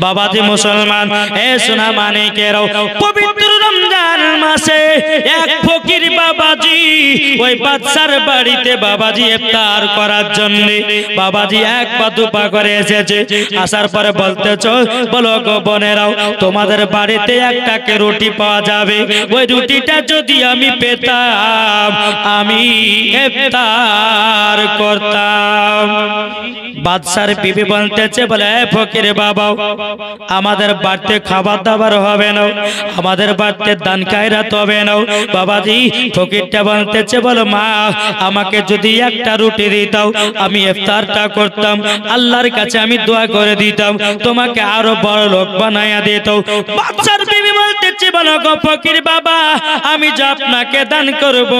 বাবাজি মুসলমান এ সোনা মানিকেরাও পবিত্র রমজান মাসে এক ফকির বাবাজি ওই বাদশার বাড়িতে বাবাজি ইফতার করার জন্য বাবাজি এক পা দুপা করে এসেছে। আসার পরে বলতেছ বলো গো বোনেরাও তোমাদের বাড়িতে একটাকে রুটি পাওয়া যাবে, ওই রুটিটা যদি আমি পেতাম আমি ইফতার করতাম। বাদশার বিবি বলতেছে বলে ফকির বাবা আমাদের বাড়িতে খাবার দাবার হবে না, আমাদের বাড়িতে দান খায়রাত হবে না। বাবাজি ফকিরটা বলতেছে বলো মা আমাকে যদি একটা রুটি দিতাও আমি ইফতারটা করতাম, আল্লাহর কাছে আমি দোয়া করে দিতাম তোমাকে আরো বড় লোক বানায়া দিত। বাদশার বিবি বলতেছে বলো গো ফকির বাবা আমি যে আপনাকে দান করব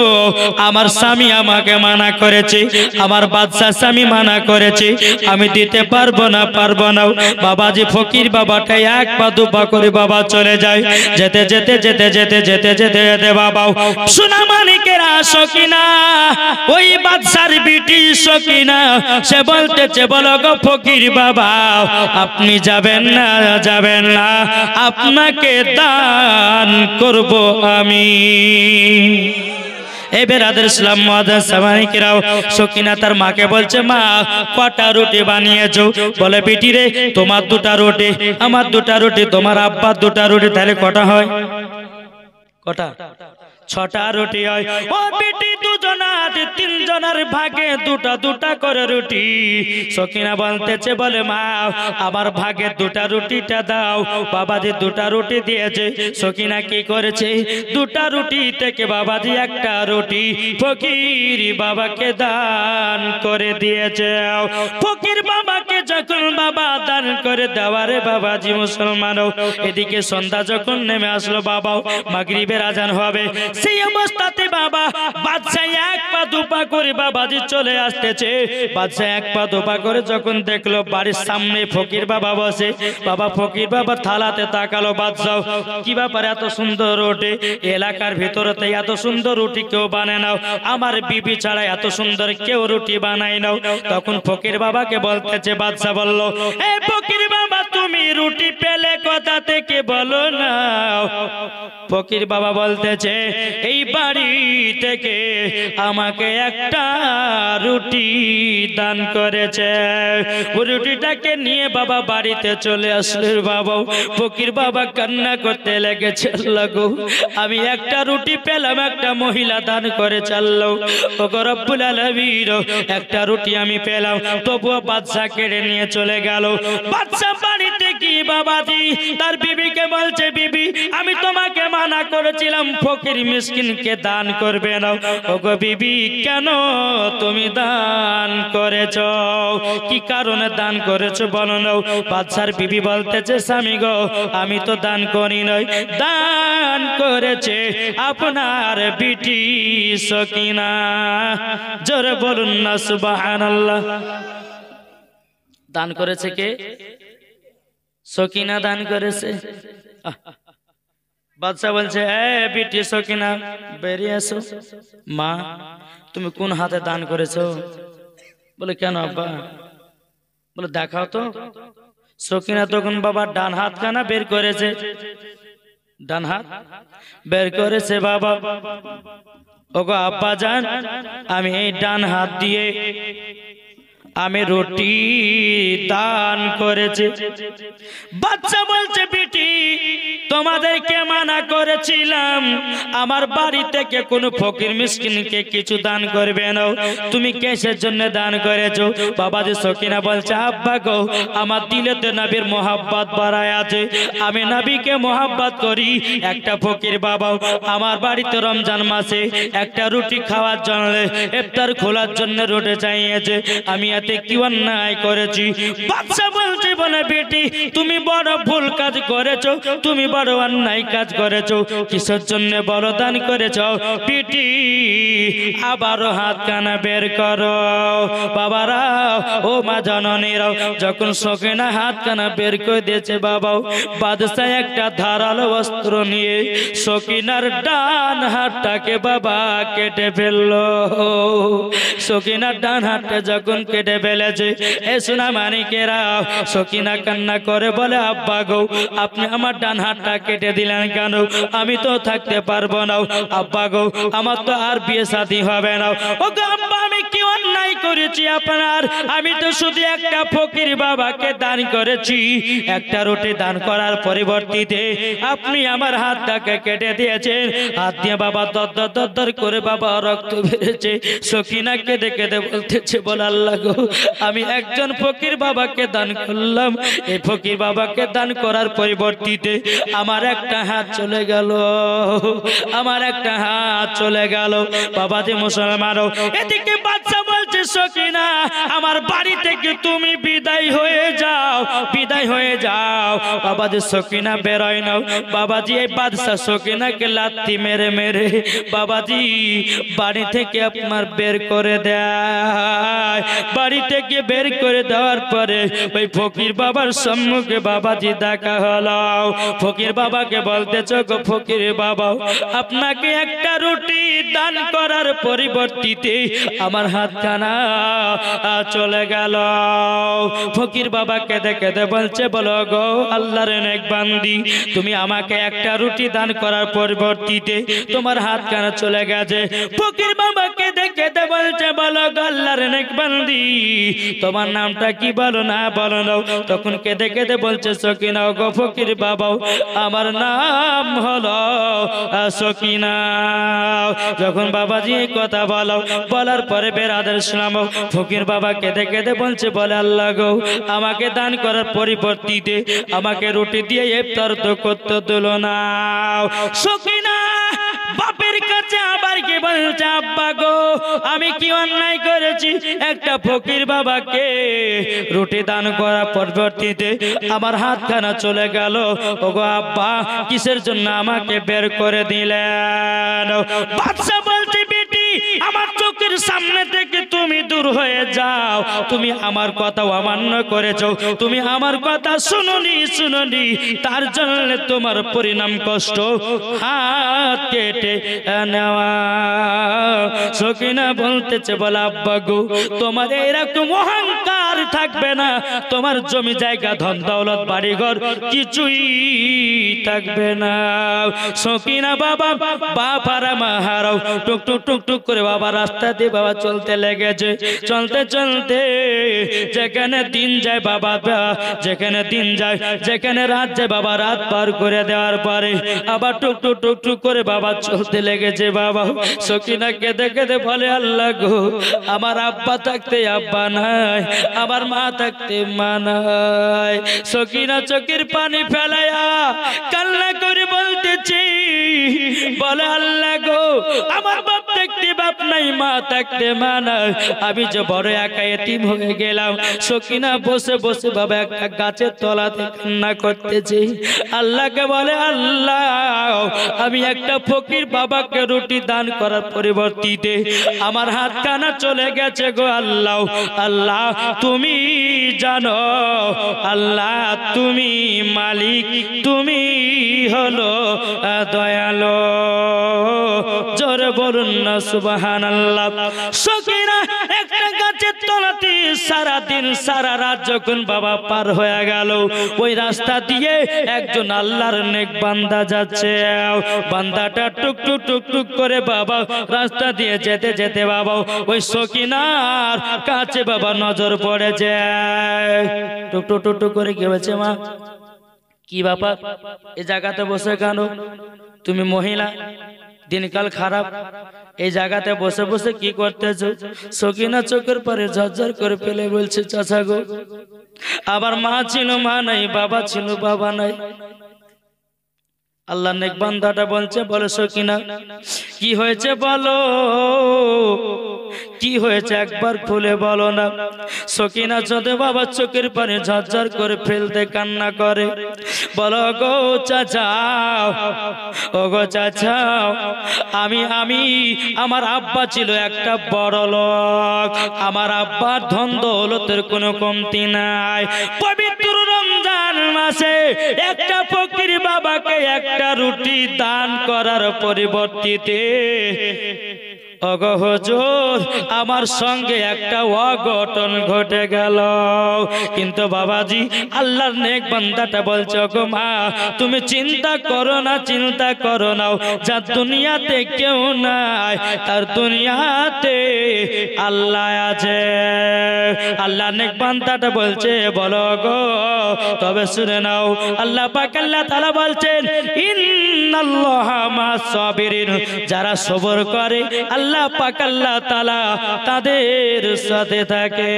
আমার স্বামী আমাকে মানা করেছে, আমার বাদশার স্বামী মানা করেছে, আমি দিতে পারবো না। বাবাজি ফকির বাবাটা এক পা দুপা করে বাবা চলে যায়। যেতে যেতে যেতে যেতে যেতে যেতে যেতে বাবা সোনা মানিকেরা সকিনা ওই বাদশার বিটি সকিনা সে বলতেছে বলো গো ফকির বাবা আপনি যাবেন না যাবেন না, আপনাকে দান করব আমি। এই বেরাদের ইসলাম মুআজ্জাজ সামানিকেরাও সকিনা তার মাকে বলছে মা কটা রুটি বানিয়েছো? বলে বেটি রে তোমার দুটা রুটি আমার দুটা রুটি তোমার আব্বার দুটা রুটি তাহলে কটা হয়? কটা? 6টা রুটি হয়। ও বেটি দুজনার তিনজনের ভাগে দুটা দুটা করে রুটি। সকিনা বলতেছে বলে মা আমার ভাগে দুটা রুটিটা দাও। বাবাজি দুটা রুটি দিয়েছে। সকিনা কি করেছে দুটা রুটি থেকে বাবাজি একটা রুটি ফকির বাবাকে দান করে দিয়েছে। ফকির বাবাকে যখন বাবা দান করে দেওয়ারে বাবাজি মুসলমানও এদিকে সন্ধ্যা যখন নেমে আসলো বাবা মাগরিবের আজান হবে, সেই অবস্থাতে বাবা বাদশা এক পা দুপা করে বাবাজি চলে আসতেছে। বাদশা এক পা দুপা করে যখন দেখলো বাড়ির সামনে ফকির বাবা বসে, বাবা ফকির বাবা থালাতে তাকালো। বাদশা কি ব্যাপার এত সুন্দর রুটি এলাকার ভিতরতে এত সুন্দর রুটি কেউ বানায় নাও, আমার বিবি ছাড়া এত সুন্দর কেউ রুটি বানায় নাও। তখন ফকির বাবাকে বলতেছে বাদশা বলল এই ফকির বাবা তুমি রুটি পেলে কোথা থেকে বলো না? ফকির বাবা বলতেছে এই বাড়ি থেকে আমাকে একটা রুটি দান করেছে। ওই রুটিটাকে নিয়ে বাবা বাড়িতে চলে আসলে বাবা ফকির বাবা কান্না করতে লেগেছে লাগো আমি একটা রুটি পেলাম একটা মহিলা দান করে চাললো ও গো রব্বুল আলামিন একটা রুটি আমি পেলাম, তবুও বাদশা কেড়ে নিয়ে চলে গেল। বাদশা বাড়িতে কি বাবাজি তার বিবিকে বলছে বিবি আমি তোমাকে মানা করেছিলাম ফকির মিসকিনকে দান করবে না। ওগো বিবি কেন তুমি দান করেছো? কি কারণে দান করেছো বলো না? বাদশার বিবি বলতেছে স্বামী গো আমি তো দান করি নাই, দান করেছে আপনার বিটি সকিনা। জোরে বলুন না সুবহানাল্লাহ। দান করেছে কে? সকিনা দান করেছে। বাদশা বলছে এ বিটি সকিনা বেরিয়ে এসো। মা তুমি কোন হাতে দান করেছো? বলে কেন আব্বা? বলে দেখাও তো। সকিনা তখন বাবা ডান হাত খানা বের করেছে, ডান হাত বের করেছে। বাবা ওগো আব্বা জান আমি এই ডান হাত দিয়ে আমি রুটি দান করেছি। বাচ্চা বলছে বেটি তোমাদেরকে মানা করেছিলাম আমার বাড়ি থেকে কোনো ফকির মিসকিনকে কিছু দান করবে না, তুমি কিসের জন্য দান করেছো? বাবাজি সকিনা বলছে আব্বা গো আমার দিলেতে নবীর মোহাব্বত বাড়ায় আছে, আমি নবীকে মোহাব্বত করি। একটা ফকির বাবা আমার বাড়িতে রমজান মাসে একটা রুটি খাওয়ার জন্য ইফতার খোলার জন্য রুটি চাইছে, আমি এতে কি অন্যায় করেছি? বাদশা বলছে বলে বেটি তুমি বড় ভুল কাজ করেছো, তুমি বড় অন্যায় কাজ করেছো, কিসের জন্য বড় দান করেছো? বিটি আবারও হাত কানা বের করো। বাবারা ও মা জননীরাও, যখন সকিনা হাত কানা বের করে দিয়েছে বাবাও, বাদশা একটা ধারালো অস্ত্র নিয়ে সকিনার ডান হাতটাকে বাবা কেটে ফেললো। সকিনার ডান হাতটা যখন কেটে ফেলেছে, এ সোনা মানিকেরা, সকিনা কান্না করে বলে, আব্বা গো, আপনি আমার ডান হাতটা কেটে দিলেন কেন? আমি তো থাকতে পারবো না। আব্বা গো, আমার তো আর বিয়ে শাদী হবে না। ও গো আব্বা, আমি কি অন্যায় করেছি আপনার? আমি তো শুধু একটা ফকির বাবাকে দান করেছি। একটা রুটি দান করার পরিবর্তিতে আপনি আমার হাতটাকে কেটে দিয়েছেন। হাত দিয়ে বাবা দর করে বাবা রক্ত বেরিয়েছে। সকিনা কেঁদে কেঁদে বলতেছে, বলে আল্লাহ গো, আমি একজন ফকির বাবাকে দান করলাম, এই ফকির বাবাকে দান করার পরিবর্তিতে আমার একটা হাত চলে গেল, আমার একটা হাত চলে গেল। বাবা যে মুসলমানও, এদিকে বাচ্চা বলছে, সকিনা আমার বাড়ি থেকে তুমি বিদায় হয়ে যাও, বিদায় হয়ে যাও। বাবাজি সকিনা বেরোয় না। বাবাজি এই বাদশা সকিনাকে লাথি মেরে মেরে বাবাজি বাড়ি থেকে আপনার বের করে দেয়। বাড়ি থেকে বের করে দেওয়ার পরে ওই ফকির বাবার সম্মুখে বাবাজি দেখা হলো। ফকির বাবাকে বলতেছ, গো ফকির বাবা, আপনাকে একটা রুটি দান করার পরিবর্তিতে আমার হাতখানা চলে গেল। ফকির বাবা কেঁদে কেঁদে বলছে, বলো গো আল্লাহর নেক বান্দি, তুমি আমাকে একটা রুটি দান করার পরিবর্তিতে তোমার হাতখানা চলে গেছে। ফকির বাবা কেঁদে কেঁদে বলছে, বলো গো আল্লাহর নেক বান্দি, তোমার নামটা কি? বলো না, বলো না। তখন কেঁদে কেঁদে বলছে, সকিনা গো ফকির বাবা, আমার নাম হলো সকিনা। যখন বাবাজি এই কথা বলো, বলার পরে বেরাদের শুনলাম, ফকির বাবা কেঁদে কেঁদে বলছে, বলে আল্লাহ গো, আমাকে দান করার পরিবর্তিতে আমাকে রুটি দিয়ে ইফতার তো করতে দিল না। সকিনা বাপের কাছে আবার কি বলছে, আব্বা গো, আমি কি অন্যায় করেছি? একটা ফকির বাবাকে রুটি দান করার পরিবর্তিতে আমার হাতখানা চলে গেল। ওগো আব্বা, কিসের জন্য আমাকে বের করে দিলেন? বাদশা বলছে, বেটি, আমার চোখের সামনে থেকে তুমি দূর হয়ে যাও। তুমি আমার কথা অমান্য করেছো, তুমি আমার কথা শুনোনি, তার জন্য তোমার পরিণাম কষ্ট, হাত কেটে নেওয়া। সকিনা বলতেছে, বলে আব্বা গো, তোমার এরকম অহংকার থাকবে না, তোমার জমি জায়গা ধন দৌলত বাড়িঘর কিছুই থাকবে না। সকিনা বাবা বাপারা মাহারাও টুক টুক টুক টুক করে বাবা রাস্তা দিয়ে বাবা চলতে লেগেছে। চলতে চলতে যেখানে দিন যায় বাবা, যেখানে দিন যায়, যেখানে রাত যায় বাবা, রাত পার করে দেওয়ার পরে আবার টুক টুক টুক টুক করে বাবা চলতে লেগেছে। বাবা সকিনা কেঁদে কেঁদে বলে, আল্লাহ গো, আমার আব্বা থাকতে আব্বা নাই, আমার মা থাকতে মা নাই। সকিনা চোখের পানি ফেলায়া কান্না করে বলতেছি, বলে আল্লাহ গো, আমার বাপ থাকতে বাপ নাই, মা থাকতে মা নাই, আমি যে বড় একা এতিম হয়ে গেলাম। সকিনা বসে বসে বাবা একটা গাছের তলাতে কান্না করতেছে। আল্লাহকে বলে, আল্লাহ, আমি একটা ফকির বাবাকে রুটি দান করার পরিবর্তিতে আমার হাতখানা চলে গেছে গো আল্লাহ। আল্লাহ তুমি জানো, আল্লাহ তুমি মালিক, তুমি হলো দয়ালু। জোরে বলুন না সুবহানাল্লাহ। সকিনা একটা গাছের তলাতে সারা দিন সারা রাত যখন বাবা পার হয়ে গেল, ওই রাস্তা দিয়ে একজন আল্লাহর নেক বান্দা যাচ্ছে। বান্দাটা টুক টুক টুক টুক করে বাবা রাস্তা দিয়ে যেতে যেতে বাবা ওই সকিনার কাছে বাবা নজর পড়ে যায়। টুক টুক টুক টুক করে কি বলছে, মা কি ব্যাপার, এই জায়গাতে বসে কেন? তুমি মহিলা, দিনকাল খারাপ, এই জায়গাতে বসে বসে কি করতেছো? সকিনা চোখের পরে ঝরঝর করে ফেলে বলছে, চাচা গো, আবার মা ছিল মা নাই, বাবা ছিল বাবা নাই। আল্লাহ নেক বান্দাটা বলছে, বলে সকিনা কি হয়েছে বলো। কি হয়েছে একবার খুলে বলো না। সকিনা যদি বাবা চোখের পানি ঝরঝর করে ফেলতে কান্না করে, বলো গো চাচা, ও গো চাচা, আমি আমার আব্বা ছিল একটা বড় লোক, আমার আব্বার ধন দৌলতের কোনো কমতি নাই। পবিত্র রমজান মাসে একটা ফকির বাবাকে একটা রুটি দান করার পরিবর্তিতে ওগো হুজুর আমার সঙ্গে একটা অঘটন ঘটে গেল। কিন্তু বাবাজি আল্লাহর নেক বান্দাটা বলছে, ওগো মা তুমি চিন্তা করো না, চিন্তা করো না, যার দুনিয়াতে কেউ নাই তার দুনিয়াতে আল্লাহ আছে। আল্লাহর নেক বান্দাটা বলছে, বলো গো, তবে শুনে নাও, আল্লাহ পাক আল্লাহ তাআলা বলছেন ইন্নাল্লাহা মা'আস সাবিরিন, যারা সবর করে আল্লাহ পাক আল্লাহ তাআলা তাদের সাথে থাকে।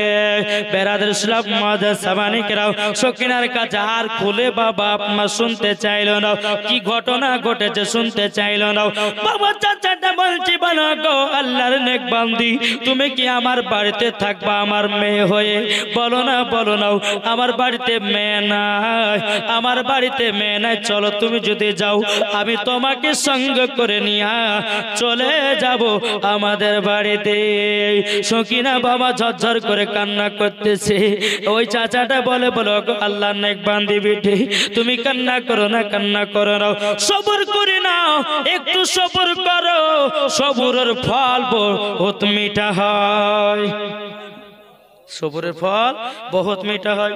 বেরাদার ইসলাম মাদার সামানিকরাও সকিনার কাছে আর খুলে বাবা আপনা শুনতে চাইলো না, কি ঘটনা ঘটেছে শুনতে চাইলো না। বাবা চাচাটা বলছি, বলো গো আল্লাহর নেক বান্দি, তুমি কি আমার বাড়িতে থাকবা আমার মেয়ে হয়ে? বলো না, বলো না, আমার বাড়িতে মেয়ে নাই, আমার বাড়িতে মেয়ে নাই, চলো তুমি যদি যাও আমি তোমাকে সঙ্গ করে নিয়ে চলে যাব আমাদের বাড়িতে। সকিনা বাবা ঝরঝর করে কান্না করতেছে। ওই চাচাটা বলে, বলো আল্লাহর নেক বান্দি বেটি, তুমি কান্না করো না, কান্না করো না, সবর করে নাও, একটু সবর করো, সবরের ফল বহুত মিঠা হয়, সবরের ফল বহুত মিঠা হয়।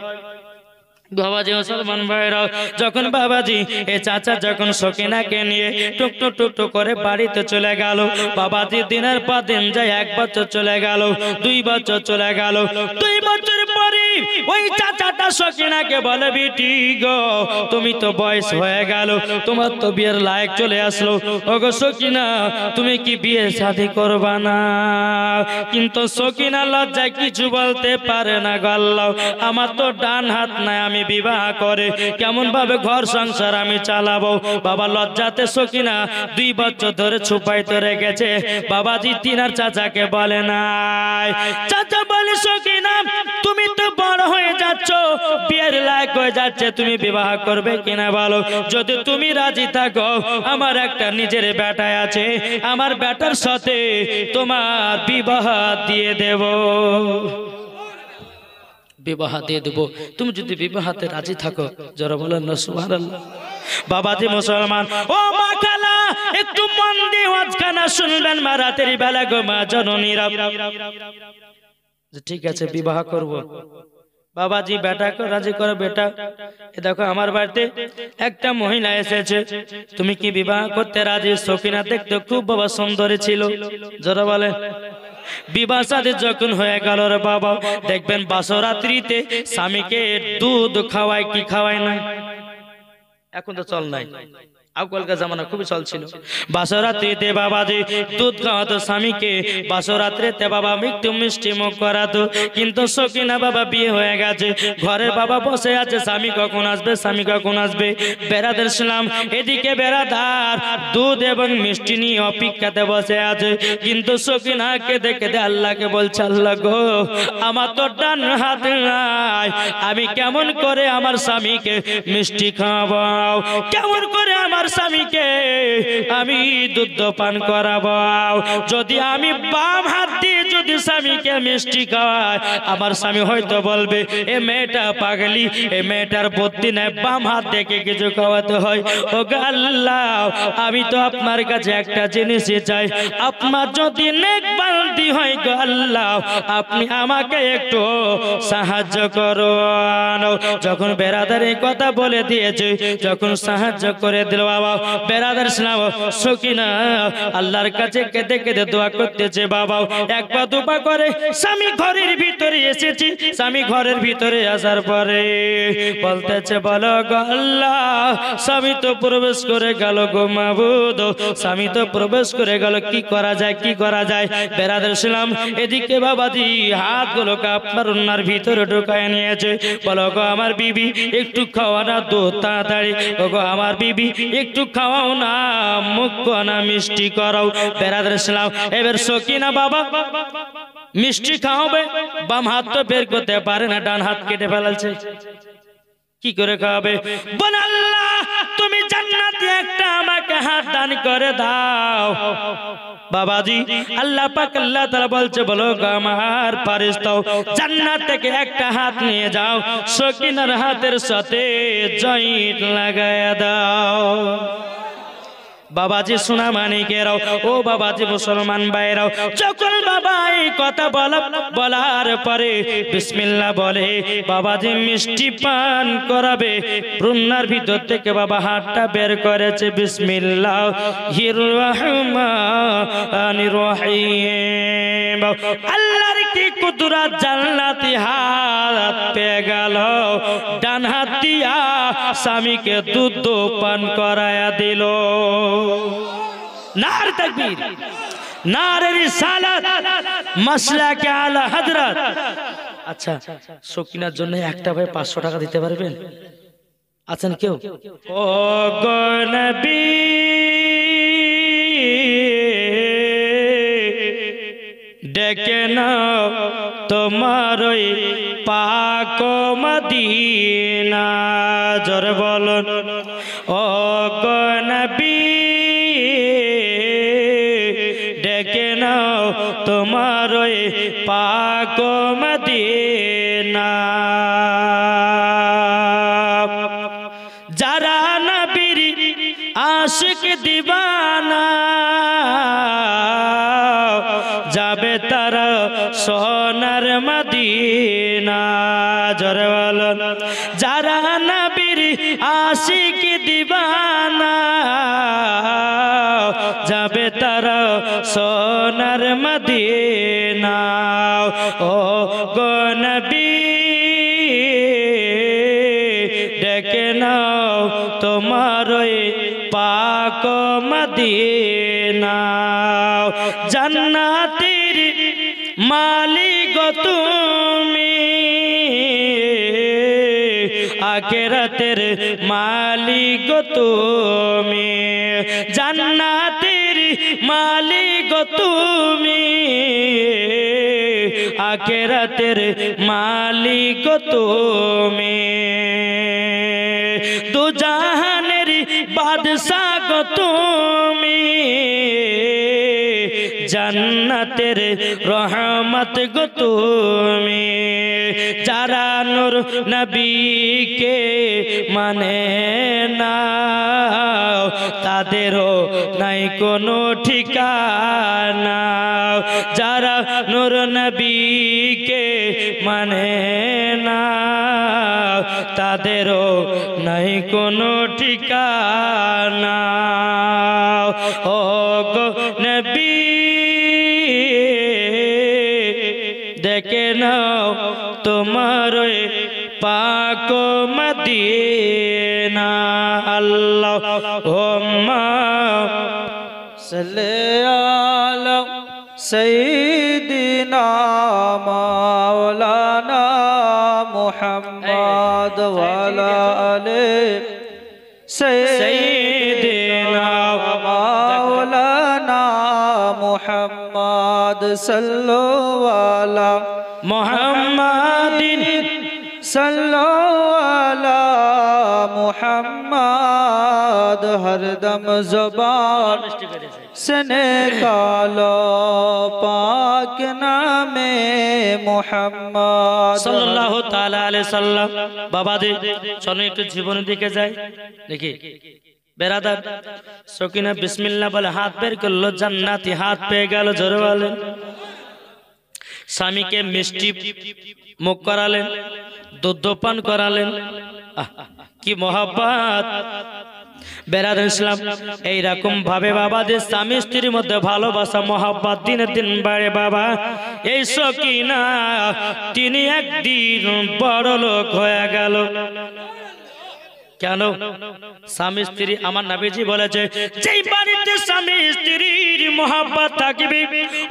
বাবাজি মুসলমান ভাইরা, যখন বাবাজি এ চাচা যখন সকিনাকে নিয়ে টুকটুক টুকটুক করে বাড়িতে চলে গেল, বাবাজি দিনের পর দিন যায়, 1 বছর চলে গেল, 2 বছর চলে গেল। 2 বছর পরে ওই চাচাটা সকিনাকে বলে, বেটি গো তুমি তো বয়স হয়ে গেল, তোমার তো বিয়ের লায়ক চলে আসলো, ওগো সকিনা তুমি কি বিয়ে শাদী করবা না? কিন্তু সকিনা লজ্জায় কিছু বলতে পারে না। গল্লাও আমার তো ডান হাত নাই, আমি বিবাহ করে কেমন ভাবে ঘর সংসার আমি চালাবো? বাবা লজ্জাতে সকিনা 2 বছর ধরে ছুপাইতে রেখেছে। বাবাজি তিনার চাচাকে বলে নাই। চাচা বলে, সকিনা তুমি তো বড় হয়ে যাচ্ছ, বিয়ের লায়ক হয়ে যাচ্ছে, তুমি বিবাহ করবে কিনা বলো? যদি তুমি রাজি থাকো, আমার একটা নিজের বেটা আছে, আমার বেটার সাথে তোমার বিবাহ দিয়ে দেব, বিবাহ দিয়ে দেবো, তুমি যদি বিবাহতে রাজি থাকো। যারা বলেন না সুবহানাল্লাহ। বাবাজি মুসলমান, ও মা খালা একটু মন দিয়ে ওয়াজখানা শুনবেন মা, রাতের বেলা গো মা জননীরা, ঠিক আছে বিবাহ করব। বাবাজি বেটাকে রাজি করো। বেটা এ দেখো আমার বাড়িতে একটা মহিলা এসেছে, তুমি কি বিবাহ করতে রাজি? সকিনা দেখতে খুব বাবা সুন্দরী ছিল। যারা বলেন বিবাহ শাদী যখন হয়ে গেল রে বাবা, দেখবেন বাসরাত্রিতে স্বামীকে দুধ খাওয়ায়, কি খাওয়ায় না? এখন তো চল নাই, আজকালকার জামানা খুবই চলছিল। বাসরাত্রিতে বাবাজি দুধ খাওয়াতো স্বামীকে, বাসরাত্রিতে বাবা একটু মিষ্টি মুখ করাতো। কিন্তু সকিনা বাবা বিয়ে হয়ে গেছে, ঘরের বাবা বসে আছে, স্বামী কখন আসবে, স্বামী কখন আসবে। বেরাদার ইসলাম এদিকে বেরাদার দুধ এবং মিষ্টি নিয়ে অপেক্ষাতে বসে আছে। কিন্তু সকিনা কেঁদে কেঁদে আল্লাহকে বলছে, আল্লাহ গো আমার তো ডান হাত নাই, আমি কেমন করে আমার স্বামীকে মিষ্টি খাওয়াবো, কেমন করে আমার স্বামীকে আমি দুধ পান করাবো? যদি আমি বাম হাত দিয়ে যদি স্বামীকে মিষ্টি খাওয়াই, আমার স্বামী হয়তো বলবে এ মেয়েটা পাগলি, এ মেয়েটার বুদ্ধি নাই, বাম হাত থেকে কিছু খাওয়াতে হয়। ও আল্লাহ আমি তো আপনার কাছে একটা জিনিসই চাই, আপনার যদি নেক বান্দি হয় গো আল্লাহ, আপনি আমাকে একটু সাহায্য করুন। যখন বেরাদার এই কথা বলে দিয়েছে, যখন সাহায্য করে দিল বাবা, বেরাদার ইসলাম সকিনা আল্লাহর কাছে কেঁদে কেঁদে দোয়া করতেছে। বাবা একবার দুপা করে স্বামী ঘরের ভিতরে এসেছি, স্বামী ঘরের ভিতরে আসার পরে বলতেছে, বলো গো আল্লাহ স্বামী তো প্রবেশ করে গেল গো মাবুদ, স্বামী তো প্রবেশ করে গেল, কি করা যায়, কি করা যায়? বেরাদার ইসলাম এদিকে বাবাজি হাতগুলোকে আপনার ওনার ভিতরে ঢুকায় নিয়েছে। বলো গো আমার বিবি একটু খাওয়া না দুধ তাড়াতাড়ি, ও গো আমার বিবি একটু খাওয়াও না, মুখ না মিষ্টি করাও। বেরাদার ইসলাম এবার সকিনা বাবা মিষ্টি খাওয়াবে, বাম হাত তো বের করতে পারে না, ডান হাত কেটে ফেলাচ্ছে, কি করে খাওয়াবে? বলে আল্লাহ তুমি জান্নাতে একটা আমাকে হাত দান করে দাও। বাবাজি আল্লাহ পাক আল্লাহ তাআলা বলছে, বলো গো আমার ফেরেশতাও জান্নাত থেকে একটা হাত নিয়ে যাও, সকিনার হাতের সাথে জয়েন্ট লাগায়া দাও। বাবাজি সোনা মানিকেরাও, ও বাবাজি মুসলমান ভাইরাও, যখন বাবা এই কথা বলার পরে বিসমিল্লাহ বলে বাবাজি মিষ্টি পান করাবে, ব্রুনার ভিতর থেকে বাবা হাতটা বের করেছে, বিসমিল্লাহির রহমানির রহিম। আল্লাহর কি কুদরত, জান্নাতি হাত পেয়ে গেল, ডান হাত দিয়া স্বামীকে দুধ পান করায়া দিল। নারে তাকবীর, নারে রিসালাত, মাসলাকে আলা হযরত। আচ্ছা সকিনার জন্য একটা ভাই 500 টাকা দিতে পারবেন? আছেন কেউ? ও গো নবী ডেকে নাও তোমার ওই পাক মদিনা, জোরে বলুন ও গো নবী ডেকে নাও তোমার ওই পাক মদিনা। যারা নবীর আশিক দিবানা যাবে তারা সোনার মদিনা, জোরে বলুন যারা নবীর আশিক দিবানা যাবে তারা সোনার মদিনা। ও গো নবী ডেকে নাও তোমার ওই পাক মদিনা। জান্নাতের মালিক তুমি, আখিরাতের মালিক তুমি, জান্নাতের মালিক তুমি, আখিরাতের মালিক তুমি, দু জাহানের বাদশা গো তুমি, জান্নাতের রহমত গো তুমি। যারা নূর নবীকে মানে না তাদেরও নাই কোনো ঠিকানা, যারা নূর নবীকে মানে না তাদেরও নাই কোনো ঠিকানা। ও গো নবী দেখে নাও তোমার পাক মদিনা। আল্লাহুম্মা সাল্লি আলা সাইয়্যিদিনা মাওলানা মুহাম্মদ ওয়া আলা আলি সাইয়্যিদিনা মাওলানা মুহাম্মদ সাল্লাল্লাহু আলা মুহাম্মাদিন সাল্লাল্লাহু আলা মুহাম্মদ। হরদম জবান से निकालो पाक नामे मुहम्मद সাল্লাল্লাহু তাআলা আলাইহি সাল্লাম। বাবা দে চলো একটু জীবনের দিকে যাই দেখি। বেরাদার সকিনা বিসমিল্লাহ বলে হাত বের করলো, জান্নাতি হাত পেয়ে গেল, জোরে বলেন। স্বামীকে মিষ্টি মুখ করালেন, দুধ পান করালেন, কি মহব্বত। বেরাদার ইসলাম এইরকম ভাবে বাবাদের স্বামী স্ত্রীর মধ্যে ভালোবাসা মহব্বত দিনের দিন বাড়ে। বাবা এই সকিনা তিনি একদিন বড় লোক হয়ে গেল। কেন? স্বামী স্ত্রী, আমার নবীজি বলেছে যেই বাড়িতে স্বামী স্ত্রীর মহব্বত থাকবে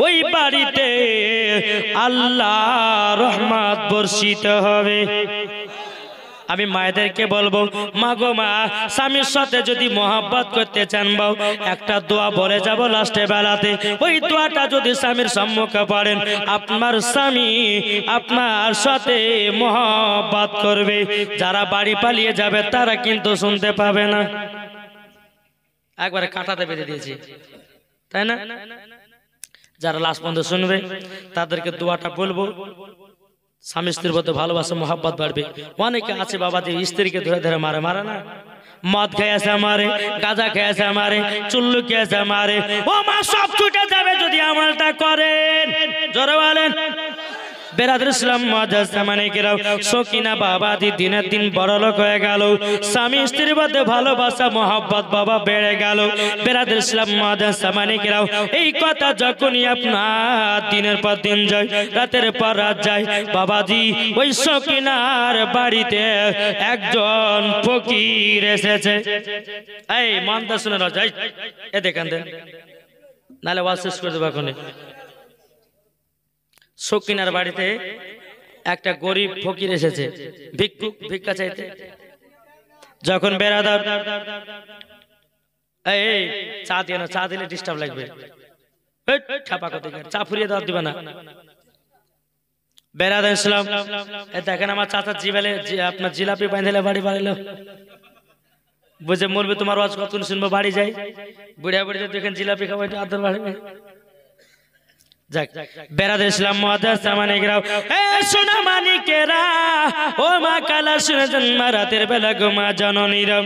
ওই বাড়িতে আল্লাহ রহমত বর্ষিত হবে। আমি মায়েদেরকে বলবো, মা গো মা, স্বামীর সাথে যদি মহব্বত করতে চান বাউ, একটা দোয়া বলে যাব লাস্টে বেলাতে। ওই দোয়াটা যদি স্বামীর সম্মুখে পড়েন, আপনার স্বামী আপনার সাথে মহব্বত করবে। যারা বাড়ি পালিয়ে যাবে তারা কিন্তু শুনতে পাবে না। একবারে কাঁটাতে বেঁধে দিয়েছি, তাই না? যারা লাস্ট পর্যন্ত শুনবে তাদেরকে দোয়াটা বলবো, স্বামী স্ত্রীর মধ্যে ভালোবাসা মহব্বত বাড়বে। অনেকে আছে বাবা যে স্ত্রীকে ধরে ধরে মারে, মারে না? মদ খেয়েছে মারে, গাঁজা খেয়েছে মারে, চুল্লু খেয়েছে মারে। ও মা, সব ছুটে যাবে যদি আমলটা করেন। জোরে বলেন। বেরাদর ইসলাম মাদ্রাসামানিকেরাও, সকিনা বাবাজি দিনের দিন বড় লোক হয়ে গেল। স্বামী স্ত্রীর মধ্যে ভালোবাসা মহব্বত বাবা বেড়ে গেল। বেরাদর ইসলাম মাদ্রাসামানিকেরাও, এই কথা যখনই আপনার দিনের পর দিন যায়, রাতের পর রাত যায়, বাবাজি ওই সকিনার বাড়িতে একজন ফকির এসেছে। এই মনটা শুনে না যাই, এ দেখেন দেন, নাহলে ওয়াজ শেষ করে দেবো এখনই। সকিনার বাড়িতে একটা গরিব ফকির এসেছে, ভিক্ষুক, ভিক্ষা চাইতে। যখন বেরাদার, এই চা দিয়ে না, চা দিলে ডিস্টার্ব লাগবে, চা ফুরিয়ে দেওয়া দিবে না। বেরাদার ইসলাম, দেখেন আমার চাচার জিবেলে আপনার জিলাপি বাঁধলে বাড়ি বাড়িল, বুঝে মরবে তোমার ওয়াজ কত শুনবো, বাড়ি যাই বুড়িয়া বুড়ি দেখেন জিলাপি খাবো, আদর বাড়ি। বেরাদর ইসলাম মাদ্রাসামানিকেরাও, এ সোনা মানিকেরা, ও মা কালা শুনেছেন মা, রাতের বেলা গো মা জননীরা,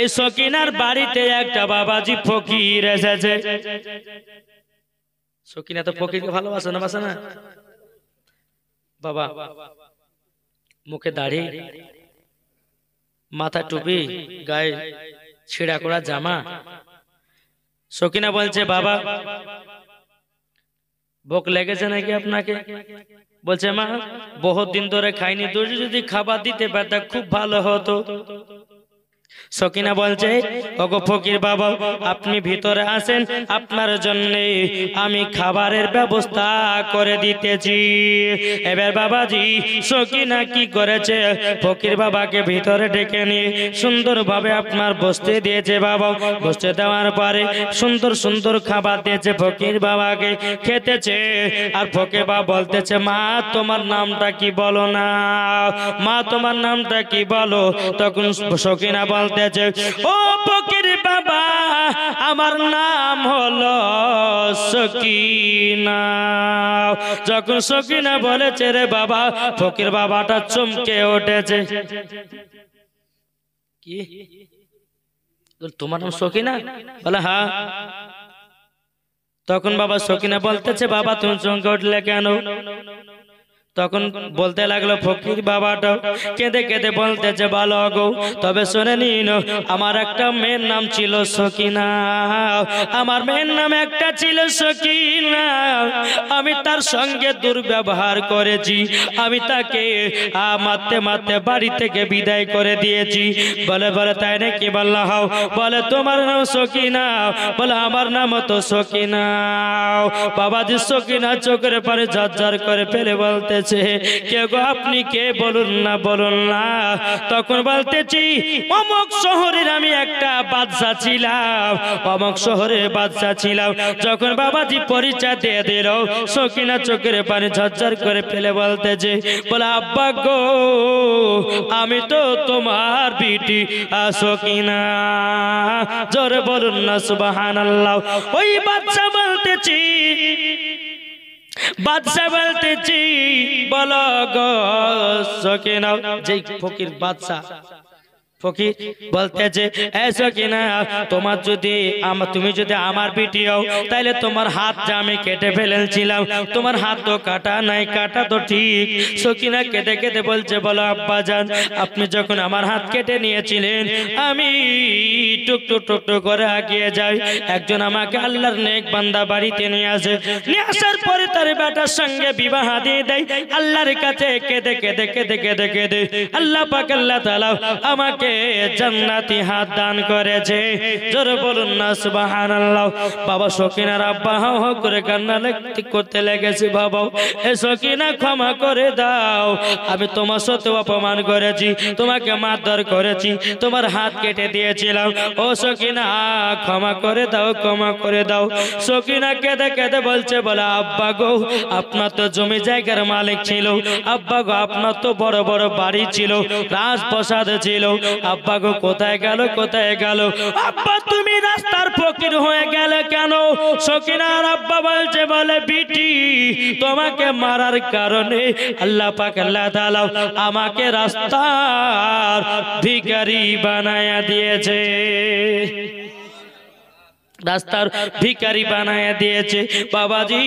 এই সকিনার বাড়িতে একটা বাবাজি ফকির এসেছে। সকিনা তো ফকিরকে ভালোবাসে না, বাসে না? বাবা মুখে দাড়ি, মাথা টুপি, গায়ে ছিঁড়া করা জামা। সকিনা বলছে, বাবা ভোক লেগেছে নাকি আপনাকে? বলছে, মা বহুত দিন ধরে খাইনি, যদি খাবার দিতে পারতা খুব ভালো হতো। সকিনা বলছে, ওগো ফকির বাবা, আপনি ভিতরে আসেন, আপনার জন্য আমি খাবারের ব্যবস্থা করে দিতেছি। এবার বাবাজি সকিনা কি করেছে, ফকির বাবাকে ভিতরে ডেকে নিয়ে সুন্দরভাবে আপনার বসতে দিয়েছে। বাবা বসতে দেওয়ার পরে সুন্দর সুন্দর খাবার দিয়েছে ফকির বাবাকে, খেতেছে। আর ফকির বাবা বলতেছে, মা তোমার নামটা কি বলো না, মা তোমার নামটা কি বলো। তখন সকিনা বলতেছে, ও ফকির বাবা, আমার নাম হলো সকিনা। যখন সকিনা বলেছে রে বাবা, ফকির বাবাটা চমকে উঠেছে। কি তোমার নাম সকিনা? বলে হ্যাঁ। তখন বাবা সকিনা বলতেছে, বাবা তুমি চমকে উঠলে কেন? তখন বলতে লাগলো ফকির বাবাটা কেঁদে কেঁদে বলতেছে, ভালো গো, তবে শুনে নিন, আমার একটা মেয়ের নাম ছিল সকিনা, আমার মেয়ের নাম একটা ছিল সকিনা। আমি তার সঙ্গে দুর্ব্যবহার করেছি, আমি তাকে মারতে মারতে বাড়ি থেকে বিদায় করে দিয়েছি। বলে বলে তাই নাকি? বললা হাও। বলে তোমার নাম সকিনা? বলে আমার নাম তো সকিনা। বাবাজি সকিনা চোখের পারে ঝরঝর করে ফেলে বলতে, কে গো আপনি কে, বলুন না, বলুন না। তখন বলতেছি, অমুক শহরের আমি একটা বাদশা ছিলাম, অমুক শহরের বাদশা ছিলাম। যখন বাবাজি পরিচয় দিয়ে দিল, সকিনা চোখের পানি ঝরঝর করে ফেলে বলতেছে, বলে আব্বা গো, আমি তো তোমার বিটি সকিনা। জোরে বলুন না সুবহানাল্লাহ। ওই বাদশা বলতেছি, বাদশা বলতেছি, বলো গো সকিনা। যেই ফকির বাদশা, ফকির বলতেছে, সকিনা, তোমার যদি তুমি যদি আমার বিটি হও, তাহলে তোমার হাতটা আমি কেটে ফেলেছিলাম, তোমার হাত তো কাটা নাই, কাটা তো ঠিক। সকিনা কেটে কেটে বলছে, বলো আব্বা জান, আপনি যখন আমার হাত কেটে নিয়েছিলেন, আমি টুকটুক টুকটুক করে আগিয়ে যাই। একজন আমাকে আল্লাহর নেক বান্দা বাড়িতে নিয়ে আসে, নিয়ে আসার পরে তার বেটার সঙ্গে বিবাহ দিয়ে দেয়। আল্লাহর কাছে কেঁদে কেঁদে কেঁদে কেঁদে কেঁদে আল্লাহ পাক আল্লাহ তাআলা আমাকে জান্নাতি হাত দান করেছে। জোরে বলুন না সুবহানাল্লাহ। বাবা সকিনার আব্বা হাও হাও করে কান্না করতে লেগেছে। বাবা এ সকিনা ক্ষমা করে দাও, আমি তোমার সাথে অপমান করেছি, তোমাকে মারধর করেছি, তোমার হাত কেটে দিয়েছিলাম। ও সকিনা ক্ষমা করে দাও, ক্ষমা করে দাও। সকিনা কেঁদে কেঁদে বলছে, বলে আব্বা গো আপনার তো জমি জায়গার মালিক ছিল, আব্বা গো আপনার তো বড় বড় বাড়ি ছিল, রাজপ্রাসাদ ছিল, আব্বা গো কোথায় গেল, কোথায় গেল? আব্বা তুমি রাস্তার ফকির হয়ে গেলে কেন? সকিনার আব্বা বলছে, বলে বিটি তোমাকে মারার কারণে আল্লাহ পাক আল্লাহ তাআলা আমাকে রাস্তার ভিখারি বানায়া দিয়েছে, রাস্তার ভিখারি বানায়া দিয়েছে। বাবাজি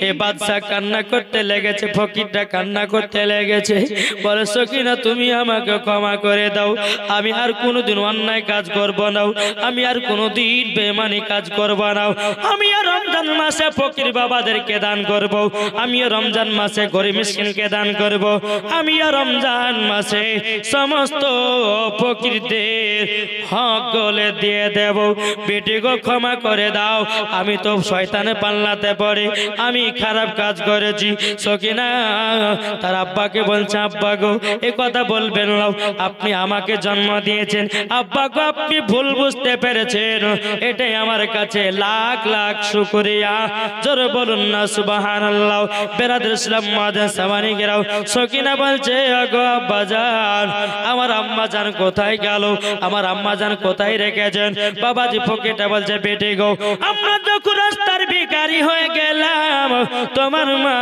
এ বাদশা কান্না করতে লেগেছে, ফকিরটা কান্না করতে লেগেছে। বলে সকিনা তুমি আমাকে ক্ষমা করে দাও, আমি আর কোনোদিন অন্যায় কাজ করব না, আমি আর কোনোদিন বেঈমানি কাজ করব না, আমি আর রমজান মাসে ফকির বাবাদেরকে দান করব, আমি আর রমজান মাসে গরিব মিসকিনকে দান করব, আমি আর রমজান মাসে সমস্ত ফকিরদের হক গলে দিয়ে দেব। বেটি গো ক্ষমা করে দাও, আমি তো শয়তানে পাল্লাতে পড়ে আমি খারাপ কাজ করেছি। সকিনা তার আব্বাকে বলছে, আব্বা গো এ কথা বলবেন না, আপনি আমাকে জন্ম দিয়েছেন, আব্বা গো আপনি ভুল বুঝতে পেরেছেন, এটাই আমার কাছে লাখ লাখ শুকরিয়া। জোরে বলুন না সুবহানাল্লাহ। বেরাদর ইসলাম মাদান সামানি গেরাও। সকিনা বলছে, আগো আব্বা জান আমার আম্মা জান কোথায় গেল, আমার আম্মা জান কোথায় রেখেছেন? বাবাজি ফকিরটা বলছে, বেটে গো আমরা যখন রাস্তার ভিখারি হয়ে গেলাম, তোমার মা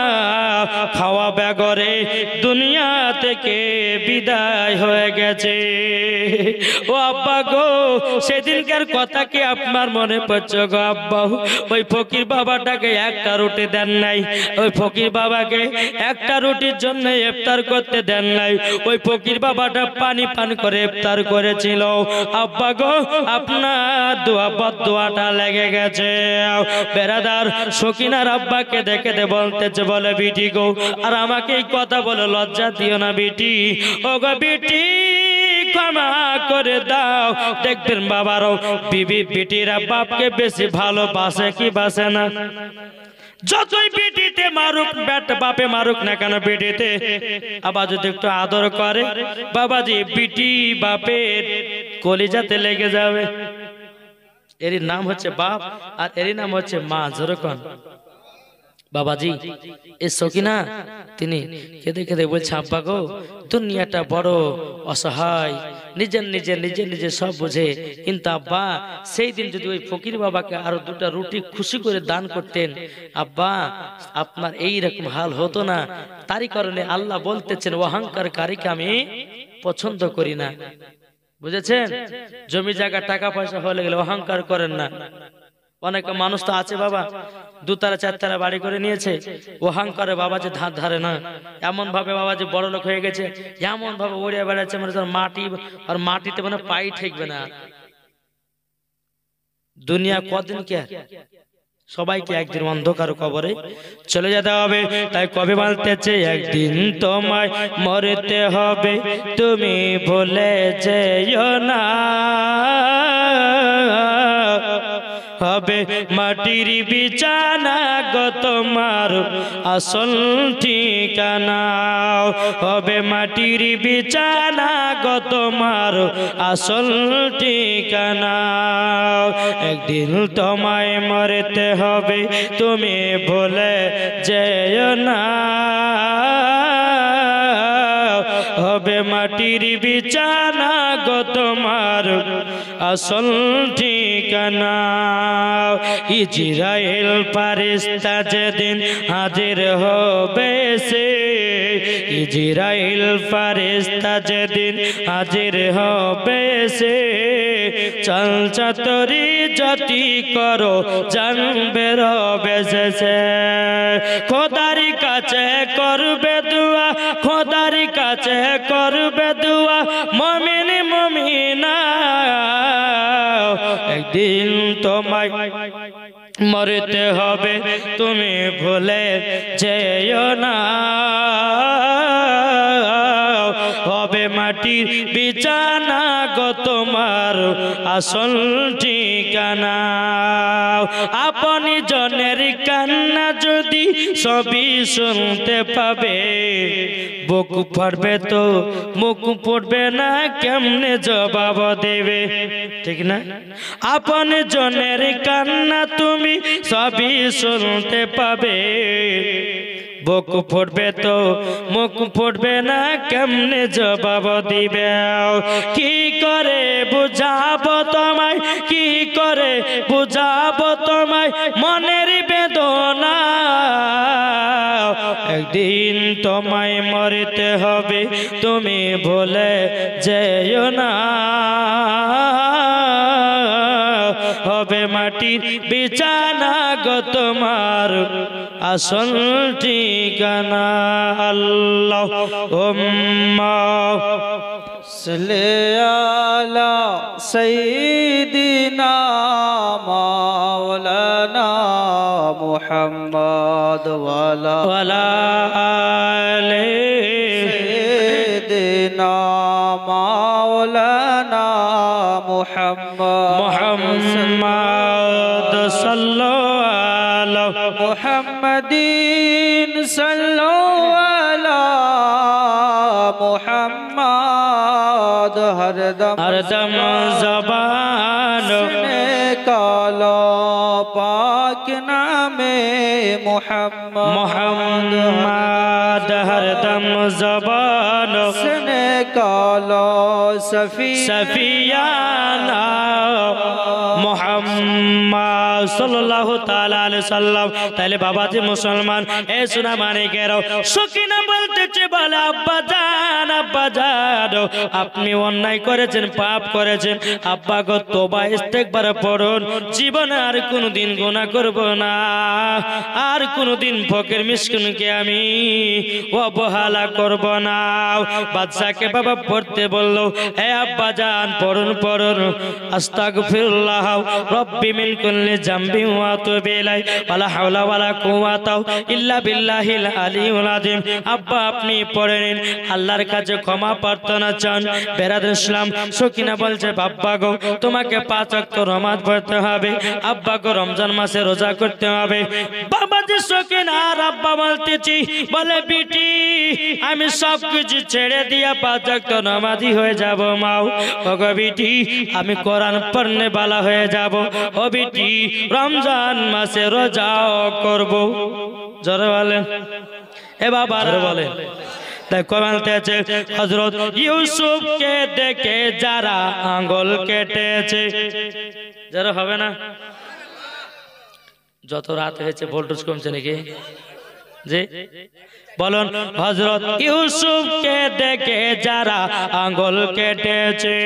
খাওয়া বেগরে দুনিয়া থেকে বিদায় হয়ে গেছে। ও আব্বা গো সেদিনকার কথা কি আপনার মনে পড়ছে গো আব্বা? ওই ফকির বাবাটাকে একটা রুটি দেন নাই, ওই ফকির বাবাকে একটা রুটির জন্য ইফতার করতে দেন নাই, ওই ফকির বাবাটা পানি পান করে ইফতার করেছিল। আব্বা গো আপনার দোয়া বদদোয়াটা লেগে গেছে। বেরাদার সকিনার আব্বাকে দেখে বলতেছে, বলে বিটি গো আর আমাকে এই কথা বলে লজ্জা দিও না বিটি, ও গো বিটি ক্ষমা করে দাও। দেখবেন বাবারও বিবি বিটিরা বাপকে বেশি ভালোবাসে কি বাসে না? যতই বিটিতে মারুক বাপে মারুক না কেন, বিটিতে আবার যদি একটু আদর করে বাবাজি বিটি বাপের কলিজাতে লেগে যাবে। এরই নাম হচ্ছে বাপ আর এরই নাম হচ্ছে মা। যেরকম বাবাজি এই সকিনা তিনি কেঁদে কেঁদে বলছে, আব্বা গো দুনিয়াটা বড় অসহায়, নিজের নিজের নিজের নিজের সব বোঝে, কিন্তু আব্বা সেই দিন যদি ওই ফকির বাবাকে আরো দুটা রুটি খুশি করে দান করতেন আব্বা আপনার এই রকম হাল হতো না। তারই কারণে আল্লাহ বলতেছেন অহংকার কারীকে আমি পছন্দ করি না। বুঝেছেন? জমি জায়গা টাকা পয়সা হলে গেলে অহংকার করেন না। অনেক মানুষ তো আছে বাবা দুতলা চারতলা বাড়ি করে নিয়েছে, অহংকারে বাবা যে ধার ধারে না, এমন ভাবে বাবা যে বড় লোক হয়ে গেছে, এমন ভাবে উড়ে বেড়াচ্ছে মানে মাটি আর মাটিতে মানে পাই ঠেকবে না। দুনিয়া কদিন কে, সবাইকে একদিন অন্ধকার কবরে চলে যেতে হবে। তাই কবি বলতেছে, একদিন তোমায় মরতে হবে তুমি ভুলে যেও না, হবে মাটির বিছানা গো তোমার আসল ঠিকানা, হবে মাটির বিছানা গো তোমার আসল ঠিকানা। একদিন তোমায় মরতে হবে তুমি ভুলে যেও না, হবে মাটির বিছানা গো তোমার আসল ঠিকানা। ইজরাইল ফারিস্তা যেদিন হাজির হবে সে, ইজরাইল ফারিস্তা যেদিন হাজির হবে সে, চল চাতরি জাতি করো জানবে রবে সে, খোদার কাছে করবে দুয়া, খোদার কাছে করবে দুয়া মুমিন মুমিনা। একদিন তোমায় মরতে হবে তুমি ভুলে যেও না, হবে মাটির বিছানা গো তোমার আসল ঠিকানা। আপনি জনের কান্না যদি সবই শুনতে পাবে, বুক পড়বে তো মুখ পড়বে না, কেমনে জবাব দেবে? ঠিক না? আপন জনের কান্না তুমি সবই শুনতে পাবে, বুক পড়বে তো মুখ পড়বে না, কেমনে জবাব দিবে? কি করে বুঝাবো তোমায়, কি করে বুঝাবো তোমায় মনের বেদনা? একদিন তোমায় মরতে হবে, তুমি ভুলে যেও না। হবে মাটির বিছানা গো তোমার আসল ঠিকানা। আল্লাহুম্মা সাল্লি আলা সাইয়্যিদিনা মাওলানা মুহাম্মদ ওয়ালা আলে সাইয়্যিদিনা মাওলানা মুহাম্মদ সাল্লাল্লাহু মুহাম্মাদিন সাল্লাল্লাহু আলা মুহাম্মদ হরদম জবান কালো পাক নামে মুহাম্মদ হরদম জবান সনে কালো সফিয়ানা মুহাম্মদ সাল্লাল্লাহু তাআলা আলাইহি সাল্লাম। তাহলে বাবাজি মুসলমান, এ সোনা মানিকেরাও, সকিনা বলতেছে, বলে আব্বা জান, আব্বা জান, আপনি অন্যায় করেছেন, পাপ করেছেন, আব্বা গো তওবা ইস্তেগফার পড়ুন, জীবনে আর কোনোদিন গুনাহ করব না, আর কোনোদিন ফকির মিসকিনকে আমি অবহেলা করব না। বাদশাকে বাবা পড়তে বলল, হে আব্বা জান পড়ুন পড়ুন, আস্তাগফিরুল্লাহ রব্বি মিন কুল্লি জামবি ওয়া আতুবু ইলাইহি ওয়ালা হাওলা ওয়ালা কুওয়াতা ইল্লা বিল্লাহিল আলিয়্যিল আযীম। আব্বা আপনি পড়ে নিন, আল্লাহর কাছে ক্ষমা প্রার্থনা চান। বেরাদর ইসলাম, সকিনা বলছে, বাবা গো তোমাকে 5 ওয়াক্ত নামাজ পড়তে হবে, আব্বা গো রমজান মাসে রোজা করতে হবে। বাবা যে সকিনা আর আব্বা বলতেছি, বলে বিটি আমি সব কিছু ছেড়ে দিয়া 5 ওয়াক্ত নামাজি হয়ে যাব মাও। ওগো বিটি আমি কোরআন পড়নে বালা হয়ে যাব। ও বিটি রমজান মাসে রোজাও করব। জোরে বলেন, এ বাবা বলেন। তাই কোরআনতে আছে, হযরত ইউসুফকে দেখে যারা আঙ্গুল কেটেছে, যারা হবে না, যত রাত হয়েছে ভোল্টেজ কমছে নাকি? জি বলুন, হযরত ইউসুফকে দেখে যারা আঙ্গুল কেটেছে,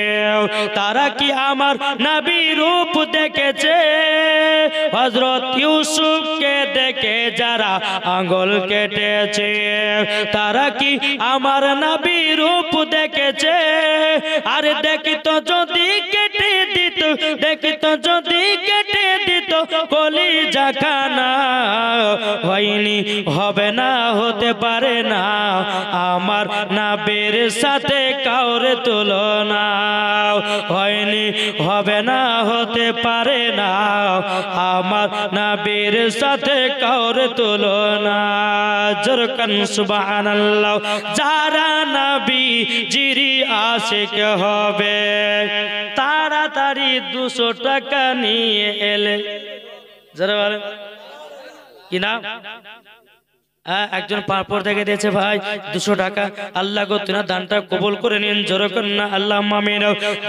তারা কি আমার নবী রূপ দেখেছে? হযরত ইউসুফকে দেখে যারা আঙ্গুল কেটেছে, তারা কি আমার নবী রূপ দেখেছে? আরে দেখিতো যদি কেটে দিত, দেখিতো যদি কেটে দিত কলিজা খানা, হয়নি হবে না, হতে পারে না আমার নবীর সাথে কাউরে তুলনা, হয়নি হবে না, হতে পারে না আমার নবীর সাথে কাউরে তুলনা। জোরকান সুবহানাল্লাহ। যারা নবী জিরি আশিক হবে, তাড়াতাড়ি 200 টাকা নিয়ে এলে। যারা বলেন কি নাম? একজন পারপর থেকে দিয়েছে ভাই 200 টাকা, আল্লাহ গো তুমি দানটা কবুল করে নিন। জোরে করেন না আল্লাহুম্মা আমিন।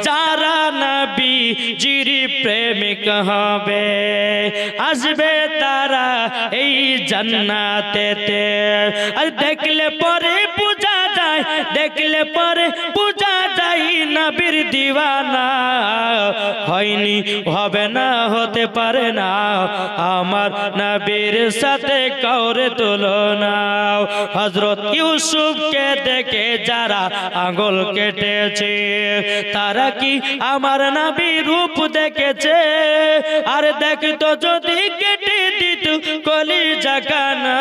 যারা নবী জিরি প্রেমিক হবে, আসবে তারা এই জান্নাতেতে। আর দেখলে পরে বুঝা যায়, দেখলে পরে বুঝা যায় নবীর দিওয়ানা, হয়নি হবে না, হতে পারে না আমার নবীর সাথে কাউরে তুলনা। হযরত ইউসুফকে দেখে যারা আঙ্গুল কেটেছে, তারা কি আমার নবী রূপ দেখেছে? আর দেখতো যদি কেটে দিত কলিজা খানা,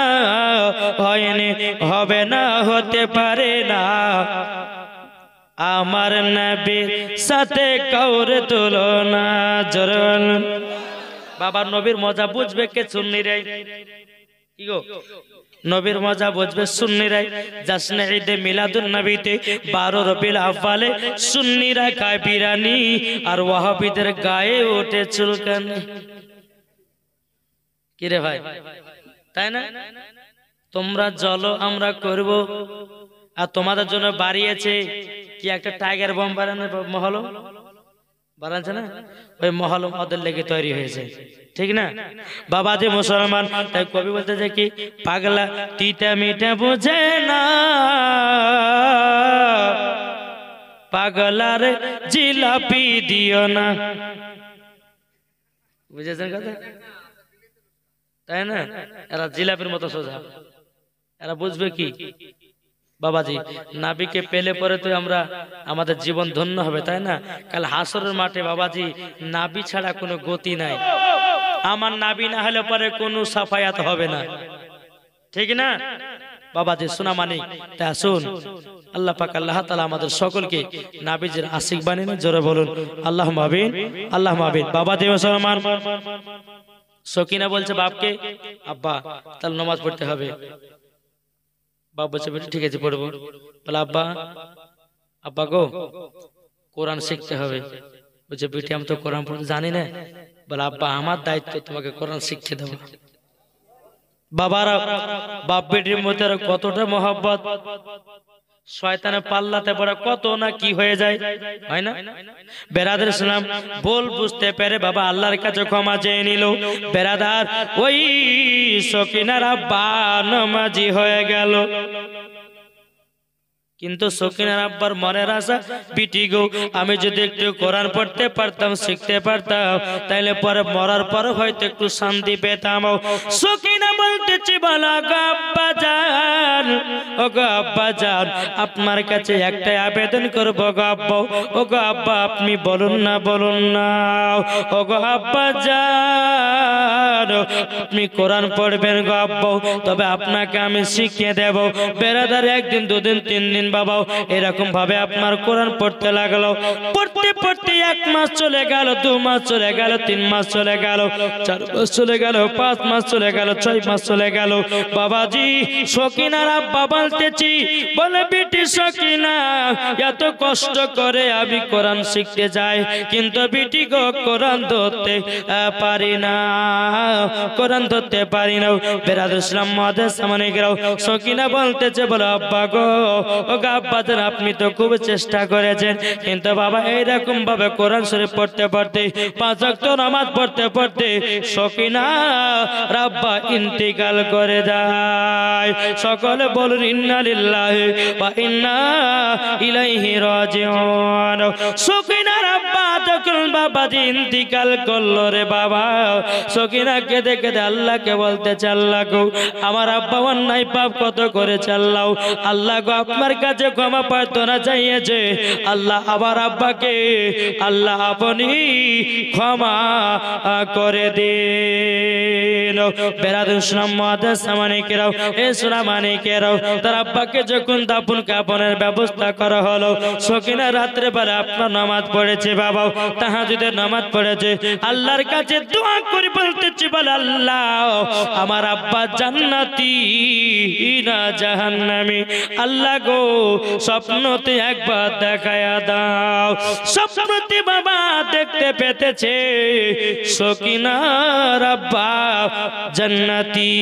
হয়নি হবে না, হতে পারে না আমার নবীর সাথে কাউরে তুলনা জরল। বাবার নবীর মজা বুঝবে কে? সুন্নিরাই। কি গো, নবীর মজা বুঝবে সুন্নিরাই। জাসনে ঈদে মিলাদুন নবীতে 12 রবিউল আউয়ালে সুন্নিরা খায় বিরিয়ানি আর ওয়াহাবিদের গায়ে ওঠে চুলকানি। কি রে ভাই, তাই না? তোমরা চলো আমরা করব, আর তোমাদের জন্য বাড়িয়েছে কি একটা টাইগার বম বানানোর মহল বানাচ্ছে না, ওই মহল ওদের লেগে তৈরি হয়েছে, ঠিক না বাবা? যে মুসলমান, তাই কবি বলতেছে কি, পাগলা তিতা মিঠা বোঝে না, পাগলার জিলাপি দিও না। বুঝেছেন কথা? তাই না? এরা জিলাপির মতো সোজা, এরা বুঝবে কি? বাবাজি নাবিকে পেলে পরে তো আমরা আমাদের জীবন ধন্য হবে, তাই না? কাল হাসরের মাঠে বাবাজি নাবি ছাড়া কোনো গতি নাই। আমার নাবি না হলে পরে কোনো সাফায়াত হবে না, ঠিক না বাবাজি? শোনা মানে তা শুন, আল্লাহ পাক আল্লাহ তাআলা আমাদের সকলকে নাবিজের আশিক বানিয়ে জোরে বলুন আল্লাহুম্মা আমিন, আল্লাহুম্মা আমিন। বাবাজি মুসলমান, সকিনা বলছে বাপকে, আব্বা তাহলে নামাজ পড়তে হবে। বাপ বলছে ঠিক আছে পড়বো। বলে আব্বা, আব্বা গো কোরআন শিখতে হবে। বলছে বেটি আমি তো কোরআন পড়তে জানি না। বলে আব্বা আমার দায়িত্ব তোমাকে কোরআন শিখতে দেবো। বাবারা বাপ বেটির মধ্যে কতটা মহব্বত, শয়তানের পাল্লাতে পড়ে কত না কি হয়ে যায়, হয় না? বেরাদার ইসলাম বল বুঝতে পেরে বাবা আল্লাহর কাছে ক্ষমা চেয়ে নিল। বেরাদার ওই সকিনার আব্বা নামাজি হয়ে গেল, কিন্তু সকিনার আব্বার মনের আশা, বিটি গো আমি যদি একটু কোরআন পড়তে পারতাম, শিখতে পারতাম, তাইলে পরে মরার পর হয়তো একটু শান্তি পেতাম। সকিনা বলতেছি, বলো গো আব্বা জান, ও গো আব্বা জান, আপনার কাছে একটাই আবেদন করবো গো আব্বা। ও গো আব্বা আপনি বলুন না, বলুন না। ও গো আব্বা জান, আপনি কোরআন পড়বেন গো আব্বা, তবে আপনাকে আমি শিখিয়ে দেব। বেরাদার একদিন দুদিন তিন দিন বাবা এরকম ভাবে আপনার কোরআন পড়তে লাগলো। পড়তে পড়তে 1 মাস চলে গেল, 2 মাস চলে গেল, 3 মাস চলে গেল, 4 মাস চলে গেল, 5 মাস চলে গেল, 6 মাস চলে গেল। বাবাজি সকিনার আব্বা বলতেছি, বলে বিটি সকিনা এত কষ্ট করে আমি কোরআন শিখতে যাই, কিন্তু বিটি গো কোরআন ধরতে পারি না, কোরআন ধরতে পারি না। বেরাদুল ইসলাম মুআদ্দিস সামনে গেও সকিনা বলতেছে, বলে আব্বা গো, ও আব্বা জান আপনি তো খুব চেষ্টা করেছেন, কিন্তু বাবা এইরকম ভাবে কোরআন শরীফ পড়তে পড়তে 5 ওয়াক্ত নামাজ পড়তে পড়তে সকিনা রাব্বা ইন্তিকাল করে যায়। সকলে বলুন ইন্না লিল্লাহি ওয়া ইন্না ইলাইহি রাজিউন। সকিনা রাব্বা যখন বাবাজি ইন্তিকাল করলো রে বাবা, সকিনা কেঁদে কেঁদে আল্লাহকে বলতেছে, আল্লাহ গো আমার আব্বা অন্যায় পাপ কত করেছে, আল্লাহ আল্লাহ গো আপনার কাছে ক্ষমা প্রার্থনা চাইয়েছে, আল্লাহ আমার আব্বাকে আল্লাহ আপনি ক্ষমা করে দিন। বেরাদুল ইসলাম মুআদ্দিস সামানিকেরাও, এ সোনা মানিকেরাও, তার আব্বাকে যখন দাফন কাফনের ব্যবস্থা করা হলো, সকিনা রাত্রে বেলা আপনার নামাজ পড়েছে বাবা, তাহাজ্জুদের নামাজ পড়েছে, আল্লাহর কাছে দোয়া করে বলতেছে, বলে আল্লাহ আমার আব্বা জান্নাতি না জাহান্নামী, আল্লাহ গো স্বপ্নতে একবার দেখায়া দাও। স্বপ্নতে বাবা দেখতে পেতেছে সকিনার আব্বা জান্নাতি।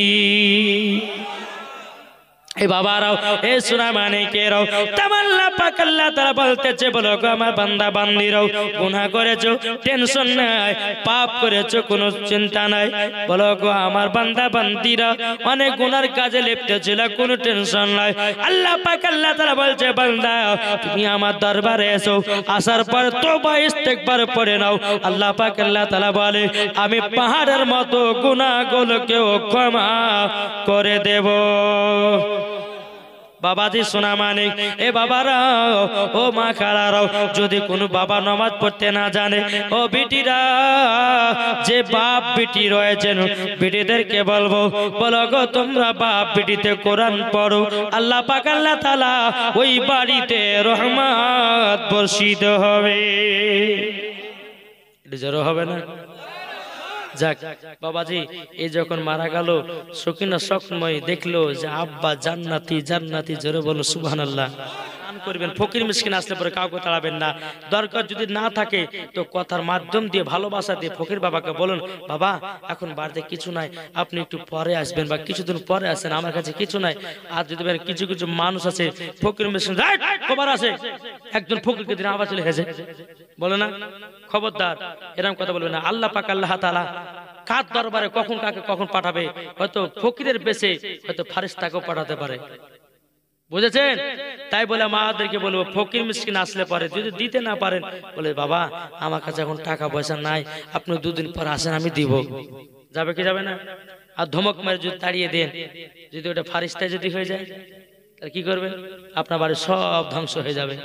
এই বাবারাও, এ সোনা মানিকেরাও, তামাল্লা পাক আল্লাহ তাআলা বলতেছে, বলো গো আমার বান্দা বান্দিরাও, গুনাহ করেছো টেনশন নাই, পাপ করেছো কোনো চিন্তা নাই, বলো গো আমার বান্দা বান্দিরা অনেক গুনার কাজে লিপ্ত ছিল, কোনো টেনশন নাই। আল্লাহ পাক আল্লাহ তাআলা বলছে, বান্দা তুমি আমার দরবারে এসো, আসার পর তওবা ইস্তেগফার পড়ে নাও। আল্লাহ পাক আল্লাহ তাআলা বলে, আমি পাহাড়ের মতো গুনাহগুলোকেও ক্ষমা করে দেব। বাবাজি সোনা মানিক, এ বাবারা ও মা খালারাও, যদি কোনো বাবা নামাজ পড়তে না জানে, ও বিটিরা যে বাপ বিটি রয়েছেন বিটিদেরকে বলবো, বলো গো তোমরা বাপ বিটিতে কোরআন পড়ো, আল্লাহ পাক আল্লাহ তাআলা ওই বাড়িতে রহমত বর্ষিত হবে। এটা জোরে হবে না? যাক বাবাজি, এই যখন মারা গেল সকিনা সকময় দেখলো যে আব্বা জান্নাতি জান্নাতি, জোরে বলো সুবহানাল্লাহ। দান করবেন, ফকির মিসকিন আসলে পরে কাউকে তাড়াবেন না। দরকার যদি না থাকে তো কথার মাধ্যম দিয়ে, ভালোবাসা দিয়ে ফকির বাবাকে বলুন, বাবা এখন বাড়িতে কিছু নাই, আপনি একটু পরে আসবেন বা কিছুদিন পরে আসেন, আমার কাছে কিছু নাই। আর যদি কিছু কিছু মানুষ আছে ফকির মিসকিন খবর আছে, একজন ফকিরকে দিন আবার চলে গেছে, বলে না, খবরদার এরকম কথা বলবে না। আল্লাহ পাক আল্লাহ তাআলা কার দরবারে কখন কাকে কখন পাঠাবে, হয়তো ফকিরের বেশে হয়তো ফারিস্তাকেও পাঠাতে পারে, বুঝেছেন? তাই বলে মাদেরকে বলবো ফকির মিসকিন আসলে পরে যদি দিতে না পারেন, বলে বাবা আমার কাছে এখন টাকা পয়সা নাই, আপনি দুদিন পর আসেন আমি দিব। যাবে কি যাবে না? আর ধমক মেরে যদি তাড়িয়ে দেন, যদি ওটা ফারিস্তায় যদি হয়ে যায় তাহলে কি করবেন? আপনার বাড়ি সব ধ্বংস হয়ে যাবে।